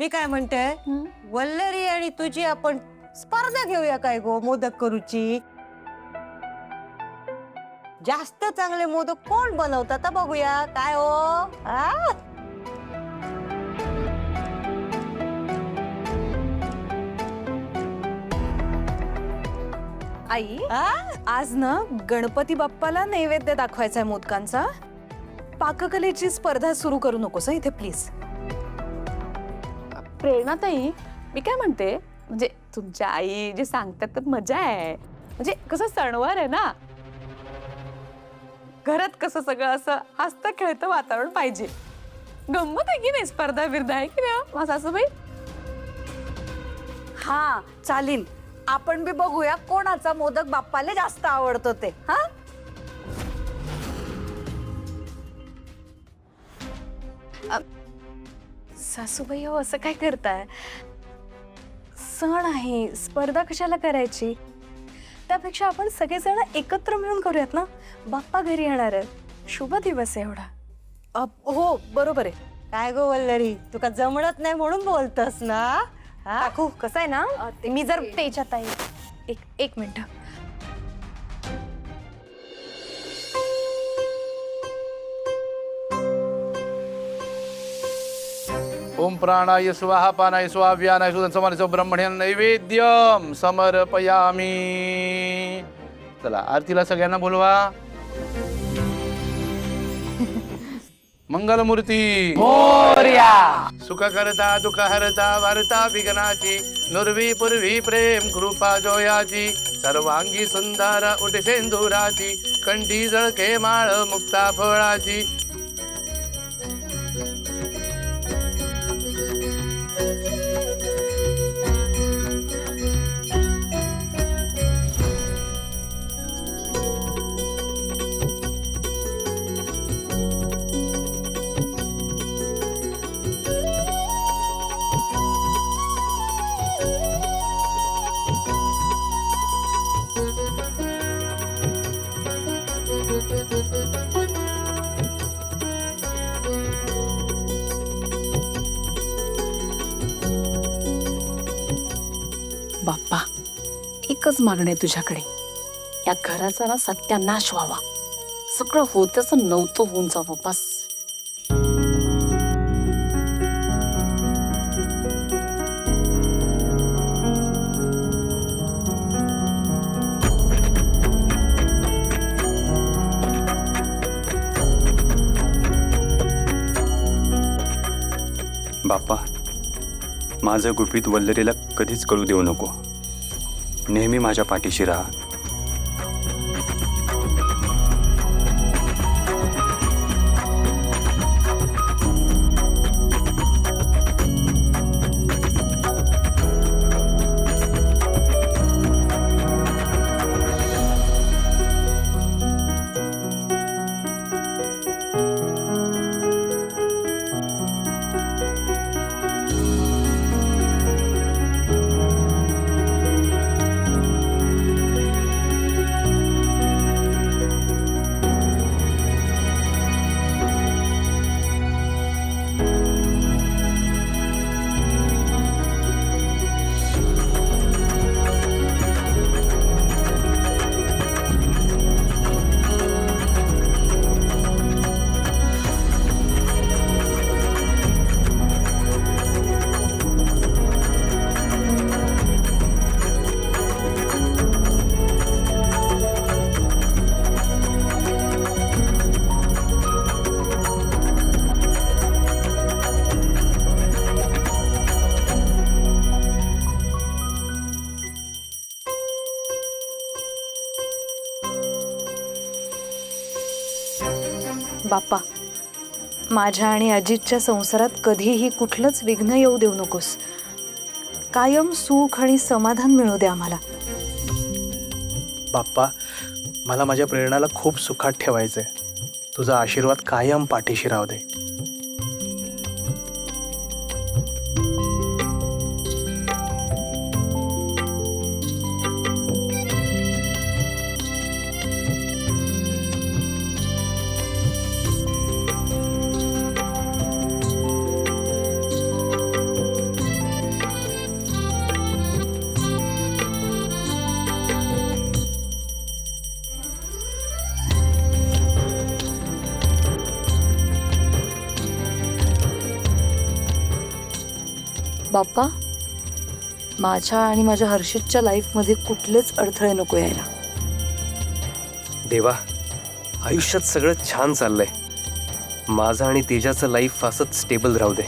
मी काय म्हणते, वल्लरी आणि तुझी आपण स्पर्धा घेऊया काय गो मोदक करूची. जास्त चांगले मोदक कोण बनवतात बघूया काय हो. आई आज ना गणपती बाप्पाला नैवेद्य दाखवायचा आहे मोदकांचा. पाककलेची स्पर्धा सुरू करू नकोस इथे प्लीज. प्रेरणाताई, मी काय म्हणते, म्हणजे तुमच्या आई जे सांगतात त्यात मजा आहे. म्हणजे कसं सणवार आहे ना, घरात कसं सगळं असं हसतं खेळतं वातावरण पाहिजे. गंमत आहे की नाही, स्पर्धा बिर्धा आहे की नाही सासूबाई? हा चालेल, आपण बी बघूया कोणाचा मोदक बाप्पाला जास्त आवडतो ते. हा सासूबाई हो, असं काय करताय? सण आहे, स्पर्धा कशाला करायची? त्यापेक्षा आपण सगळेजण एकत्र मिळून करूयात ना. बाप्पा घरी येणार आहे, शुभ दिवस आहे एवढा. हो बरोबर आहे. काय गो वल्लरी, तुका जमणत नाही म्हणून बोलतस ना. काकू कसं आहे ना, मी जर त्याच्यात आहे, एक मिनिट. ओम प्राणाय स्वाहा पानाय स्वाहा व्यानाय सुदन समानसो ब्रह्मण्य नैवेद्यम समर्पयामी. चला आरतीला सगळ्यांना बोलवा. मंगलमूर्ती मोरया. सुख करता दुःख हरता वारता विघ्नाची नुर्वी पूर्वी प्रेम कृपा जोयाची सर्वांगी सुंदर उठे सेंदुराची कंठी जळके माळ मुक्ता फळाची. बाप्पा, एकच मागणं आहे तुझ्याकडे, या घराचा ना सत्यानाश व्हावा. सगळं होतच नव्हतं होऊन जावं बस. बाप्पा, माझं गुपित वल्लरीला कधीच कळू देऊ नको. नेहमी माझ्या पाठीशी राहा. बाप्पा, माझ्या आणि अजितच्या संसारात कधीही कुठलंच विघ्न येऊ देऊ नकोस. कायम सुख आणि समाधान मिळू दे आम्हाला. बाप्पा, मला माझ्या प्रेरणाला खूप सुखात ठेवायचंय. तुझा आशीर्वाद कायम पाठीशी राहू दे. बाप्पा, माझ्या आणि माझ्या हर्षितच्या लाईफमध्ये कुठलेच अडथळे नको यायला. देवा, आयुष्यात सगळं छान चाललंय. माझं आणि तेजाचं लाईफ असंच स्टेबल राहू दे.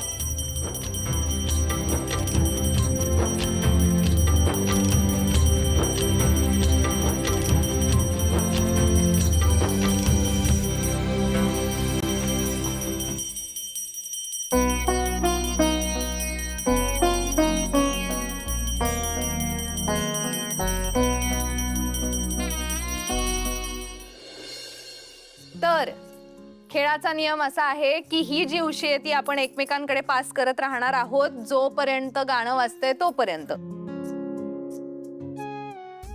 तर खेळाचा नियम असा आहे की ही जी उशी आहे ती आपण एकमेकांकडे पास करत राहणार आहोत जोपर्यंत गाणं वाजतंय तोपर्यंत.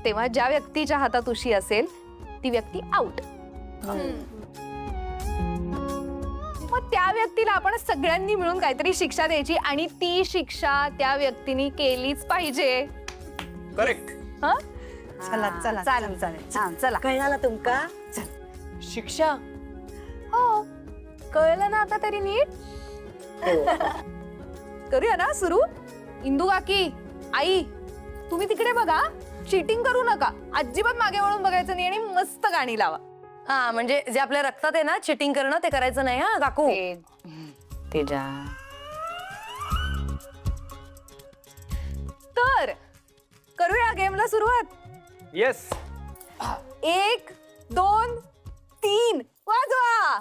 तेव्हा ज्या व्यक्तीच्या हातात उशी असेल ती व्यक्ती आउट. मग त्या व्यक्तीला आपण सगळ्यांनी मिळून काहीतरी शिक्षा द्यायची आणि ती शिक्षा त्या व्यक्तीने केलीच पाहिजे. करेक्ट. चला चला चालेल चालेल. चला. कळला तुमका? शिक्षा? हो, कळलं ना आता तरी नीट. करूया ना सुरू. इंदू काकी, आई, तुम्ही तिकडे बघा, चीटिंग करू नका. अजिबात मागे वळून बघायचं नाही आणि मस्त गाणी लावा. हा, म्हणजे जे आपल्या रक्तात आहे ना चिटिंग करणं ते करायचं नाही हा काकू. तेजा. तर करूया गेमला सुरुवात. येस. 1 2 3 वाजवा.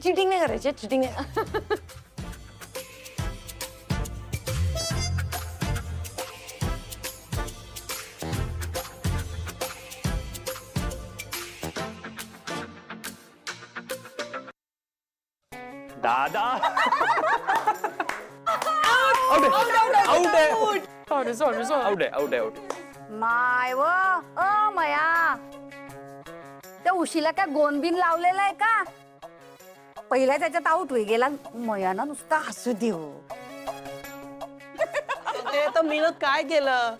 चिटिंग नाही करायची, चिटिंग नाही. दादा आउट. माय व मया, त्या उशीला काय गोंदबिन लावलेला आहे का? पहिला त्याच्यात आऊट होई गेला. मया ना नुसता हसू देऊ. ते तर मी काय केलं?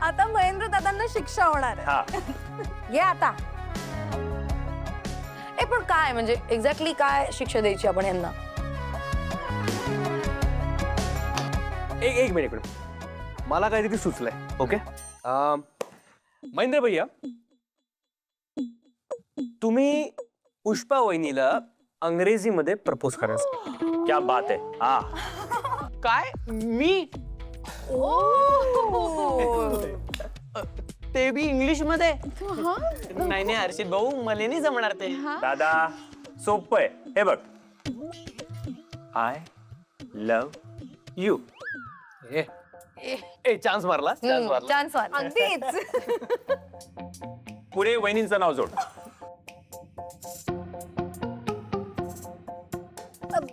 आता महेंद्र दादांना शिक्षा होणार आहे. घे आता. पण काय म्हणजे एक्झॅक्टली काय शिक्षा द्यायची आपण यांना? एक मिनिट. मला काहीतरी सुचलंय. ओके, महेंद्र भैया, तुम्ही पुष्पा वहिनीला अंग्रेजीमध्ये प्रपोज करायचं. क्या बात आहे. हा, काय? मी? ते बी इंग्लिश मध्ये? नाही नाही हर्षित भाऊ, मला नाही जमणार ते. दादा सोपं आहे. हे बघ, आय लव्ह यू. चान्स मारला. चान्स अगदीच. पुढे वहिनींचं नाव जोड.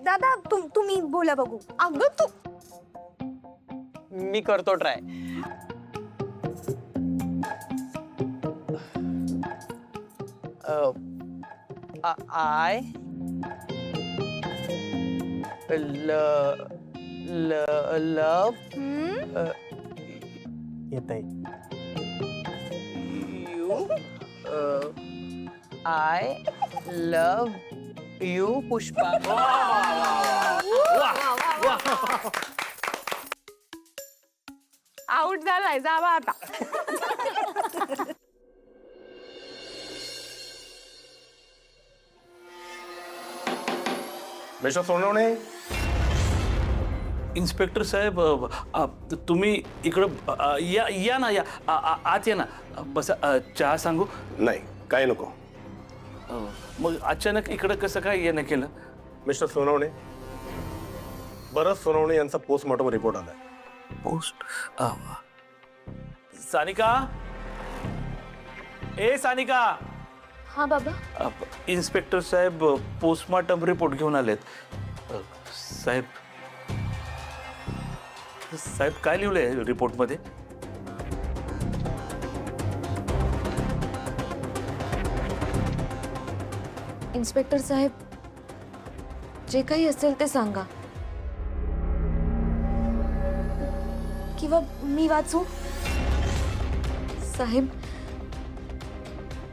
दादा तुम्ही बोला बघू. अगं तू मी करतो ट्राय. आय लव येत आहे. You. I love you Pushpa. Out झालाय. जावा आता. मिस्टर सोनवणे. इन्स्पेक्टर साहेब, तुम्ही इकडं या ना, या आत या ना. बस चहा सांगू? नाही, काय नको. मग अचानक इकडं कसं काय येणं केलं? मिस्टर सोनवणे, भरत सोनवणे यांचा पोस्टमॉर्टम रिपोर्ट आलाय. पोस्ट. सानिका, ए सानिका. हा बाबा. इन्स्पेक्टर साहेब पोस्टमॉर्टम रिपोर्ट घेऊन आलेत. साहेब साहेब काय लिहिलंय रिपोर्टमध्ये? इन्स्पेक्टर साहेब, जे काही असेल ते सांगा, किंवा मी वाचू. साहेब,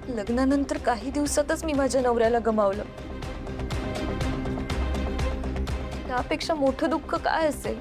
लग्नानंतर काही दिवसातच मी माझ्या नवऱ्याला गमावलं. त्यापेक्षा मोठं दुःख काय असेल.